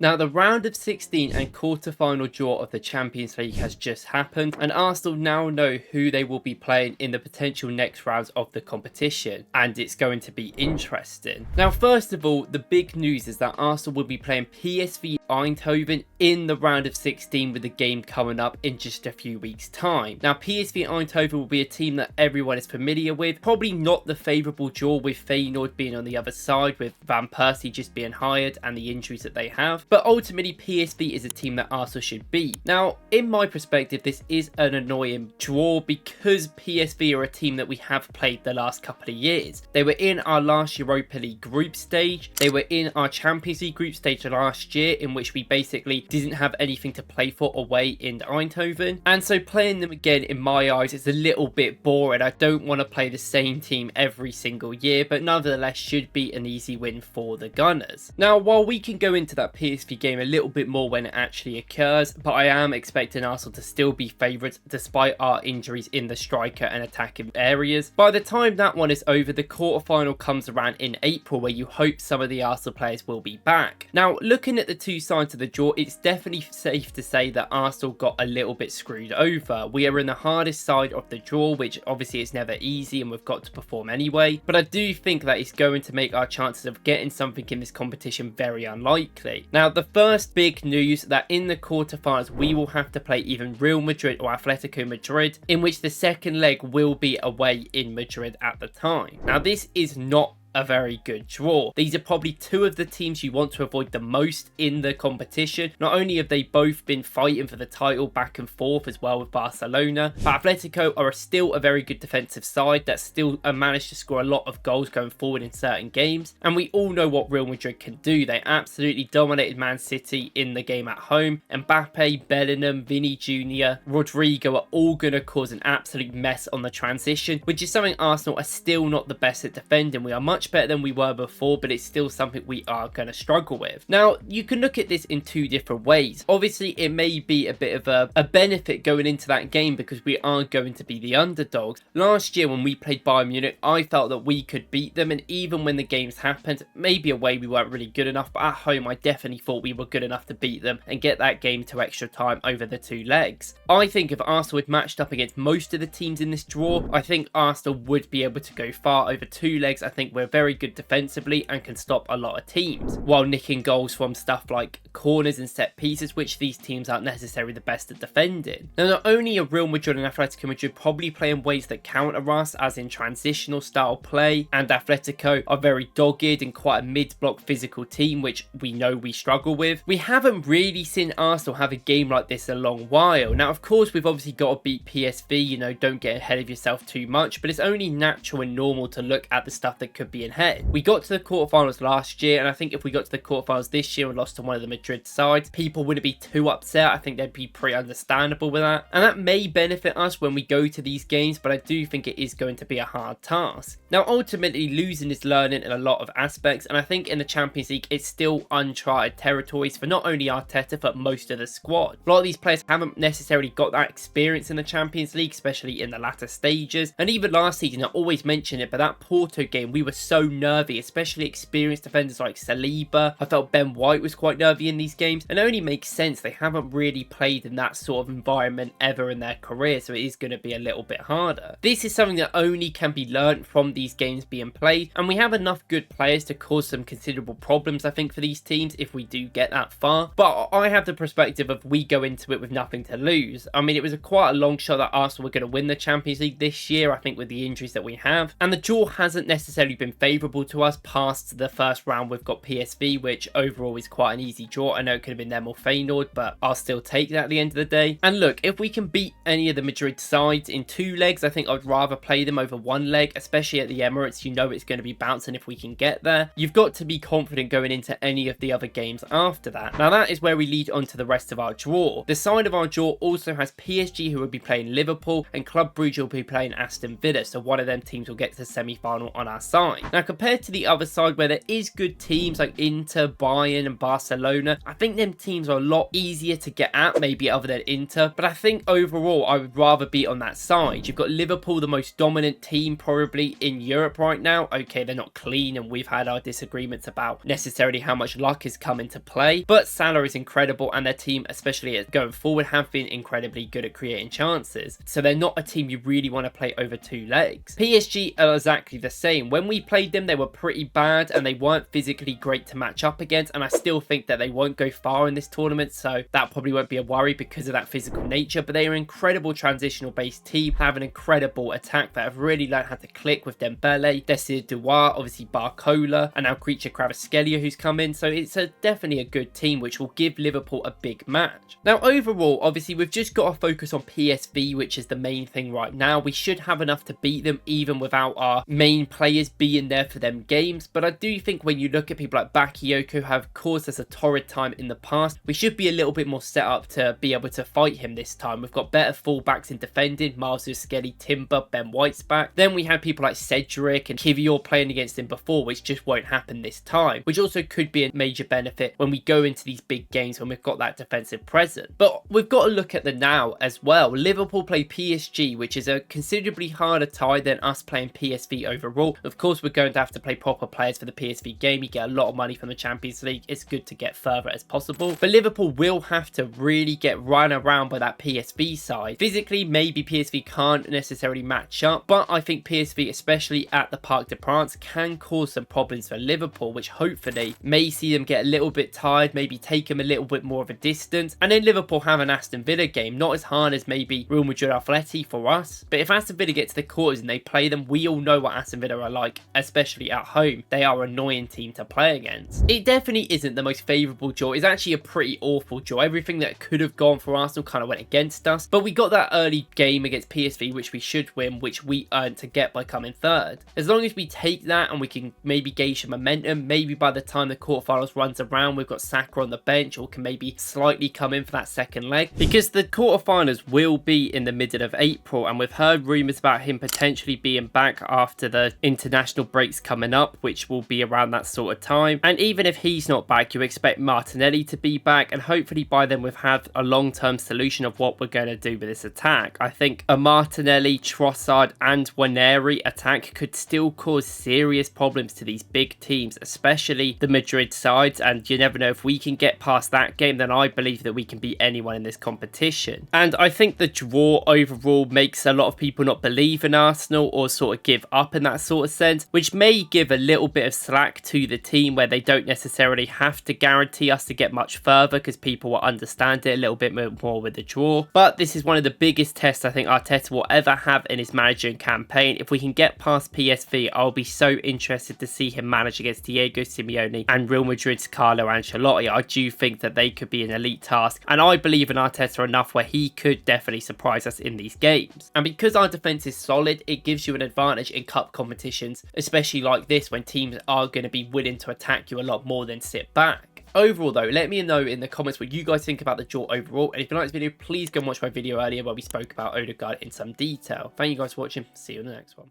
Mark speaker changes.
Speaker 1: Now, the round of 16 and quarter-final draw of the Champions League has just happened, and Arsenal now know who they will be playing in the potential next rounds of the competition, and it's going to be interesting. Now, first of all, the big news is that Arsenal will be playing PSV Eindhoven in the round of 16 with the game coming up in just a few weeks' time. Now, PSV Eindhoven will be a team that everyone is familiar with, probably not the favourable draw with Feyenoord being on the other side, with Van Persie just being hired and the injuries that they have. But ultimately, PSV is a team that Arsenal should beat. Now, in my perspective, this is an annoying draw because PSV are a team that we have played the last couple of years. They were in our last Europa League group stage. They were in our Champions League group stage last year, in which we basically didn't have anything to play for away in Eindhoven. And so playing them again, in my eyes, is a little bit boring. I don't want to play the same team every single year, but nevertheless should be an easy win for the Gunners. Now, while we can go into that PSV game a little bit more when it actually occurs, but I am expecting Arsenal to still be favourites despite our injuries in the striker and attacking areas. By the time that one is over, the quarterfinal comes around in April, where you hope some of the Arsenal players will be back. Now, looking at the two sides of the draw, it's definitely safe to say that Arsenal got a little bit screwed over. We are in the hardest side of the draw, which obviously is never easy and we've got to perform anyway, but I do think that it's going to make our chances of getting something in this competition very unlikely. Now, the first big news that in the quarterfinals we will have to play either Real Madrid or Atletico Madrid, in which the second leg will be away in Madrid at the time. Now, this is not a very good draw. These are probably two of the teams you want to avoid the most in the competition. Not only have they both been fighting for the title back and forth as well with Barcelona, but Atletico are still a very good defensive side that still managed to score a lot of goals going forward in certain games. And we all know what Real Madrid can do. They absolutely dominated Man City in the game at home. Mbappe, Bellingham, Vinny Jr., Rodrigo are all going to cause an absolute mess on the transition, which is something Arsenal are still not the best at defending. We are much better than we were before, but it's still something we are going to struggle with. Now, you can look at this in two different ways. Obviously, it may be a bit of a benefit going into that game because we are going to be the underdogs. Last year when we played Bayern Munich, I felt that we could beat them, and even when the games happened, maybe away we weren't really good enough, but at home I definitely thought we were good enough to beat them and get that game to extra time over the two legs. I think if Arsenal had matched up against most of the teams in this draw, I think Arsenal would be able to go far over two legs. I think we're very good defensively and can stop a lot of teams while nicking goals from stuff like corners and set pieces, which these teams aren't necessarily the best at defending. Now, not only are Real Madrid and Atletico Madrid probably playing ways that counter us, as in transitional style play, and Atletico are very dogged and quite a mid-block physical team, which we know we struggle with. We haven't really seen Arsenal have a game like this in a long while. Now, of course, we've obviously got to beat PSV, you know, don't get ahead of yourself too much, but it's only natural and normal to look at the stuff that could be in head. We got to the quarterfinals last year, and I think if we got to the quarterfinals this year and lost to one of the Madrid sides, people wouldn't be too upset. I think they'd be pretty understandable with that, and that may benefit us when we go to these games, but I do think it is going to be a hard task. Now, ultimately, losing is learning in a lot of aspects, and I think in the Champions League, it's still uncharted territories for not only Arteta, but most of the squad. A lot of these players haven't necessarily got that experience in the Champions League, especially in the latter stages, and even last season, I always mention it, but that Porto game, we were so nervy, especially experienced defenders like Saliba. I felt Ben White was quite nervy in these games, and it only makes sense. They haven't really played in that sort of environment ever in their career, so it is going to be a little bit harder. This is something that only can be learned from these games being played, and we have enough good players to cause some considerable problems, I think, for these teams if we do get that far. But I have the perspective of we go into it with nothing to lose. I mean, it was quite a long shot that Arsenal were going to win the Champions League this year, I think, with the injuries that we have, and the draw hasn't necessarily been favourable to us past the first round. We've got PSV, which overall is quite an easy draw. I know it could have been them or Feyenoord, but I'll still take that at the end of the day. And look, if we can beat any of the Madrid sides in two legs, I think I'd rather play them over one leg, especially at the Emirates. You know it's going to be bouncing if we can get there. You've got to be confident going into any of the other games after that. Now, that is where we lead on to the rest of our draw. The side of our draw also has PSG, who will be playing Liverpool, and Club Brugge will be playing Aston Villa, so one of them teams will get to the semi-final on our side. Now, compared to the other side where there is good teams like Inter, Bayern and Barcelona, I think them teams are a lot easier to get at, maybe other than Inter, but I think overall I would rather be on that side. You've got Liverpool, the most dominant team probably in Europe right now. Okay, they're not clean and we've had our disagreements about necessarily how much luck has come into play, but Salah is incredible and their team, especially going forward, have been incredibly good at creating chances. So they're not a team you really want to play over two legs. PSG are exactly the same. When we played them, they were pretty bad and they weren't physically great to match up against, and I still think that they won't go far in this tournament, so that probably won't be a worry because of that physical nature. But they are an incredible transitional based team, have an incredible attack that have really learned how to click with Dembele, Desir Douar, obviously Barcola, and now Creature Kvaratskhelia who's come in. So it's definitely a good team which will give Liverpool a big match. Now overall, obviously we've just got to focus on PSV, which is the main thing right now. We should have enough to beat them even without our main players being there for them games, but I do think when you look at people like Bakayoko who have caused us a torrid time in the past, we should be a little bit more set up to be able to fight him this time. We've got better fullbacks in defending, Miles Skelly, Timber, Ben White's back. Then we had people like Cedric and Kivior playing against him before, which just won't happen this time, which also could be a major benefit when we go into these big games when we've got that defensive presence. But we've got to look at the now as well. Liverpool play PSG, which is a considerably harder tie than us playing PSV overall. Of course, we're going to have to play proper players for the PSV game. You get a lot of money from the Champions League. It's good to get further as possible. But Liverpool will have to really get run around by that PSV side. Physically, maybe PSV can't necessarily match up, but I think PSV, especially at the Parc des Princes, can cause some problems for Liverpool, which hopefully may see them get a little bit tired, maybe take them a little bit more of a distance. And then Liverpool have an Aston Villa game, not as hard as maybe Real Madrid Atleti for us, but if Aston Villa get to the quarters and they play them, we all know what Aston Villa are like, especially at home. They are an annoying team to play against. It definitely isn't the most favourable draw. It's actually a pretty awful draw. Everything that could have gone for Arsenal kind of went against us, but we got that early game against PSV, which we should win, which we earned to get by coming third. As long as we take that and we can maybe gauge some momentum, maybe by the time the quarterfinals runs around, we've got Saka on the bench or can maybe slightly come in for that second leg, because the quarterfinals will be in the middle of April, and we've heard rumours about him potentially being back after the international breaks coming up, which will be around that sort of time. And even if he's not back, you expect Martinelli to be back, and hopefully by then we've had a long-term solution of what we're going to do with this attack. I think a Martinelli, Trossard and Waneri attack could still cause serious problems to these big teams, especially the Madrid sides, and you never know, if we can get past that game, then I believe that we can beat anyone in this competition. And I think the draw overall makes a lot of people not believe in Arsenal or sort of give up in that sort of sense, which may give a little bit of slack to the team where they don't necessarily have to guarantee us to get much further, because people will understand it a little bit more with the draw. But this is one of the biggest tests I think Arteta will ever have in his managing campaign. If we can get past PSV, I'll be so interested to see him manage against Diego Simeone and Real Madrid's Carlo Ancelotti. I do think that they could be an elite task, and I believe in Arteta enough where he could definitely surprise us in these games. And because our defence is solid, it gives you an advantage in cup competitions, especially like this, when teams are going to be willing to attack you a lot more than sit back. Overall though, let me know in the comments what you guys think about the draw overall, and if you like this video, please go and watch my video earlier where we spoke about Odegaard in some detail. Thank you guys for watching, see you in the next one.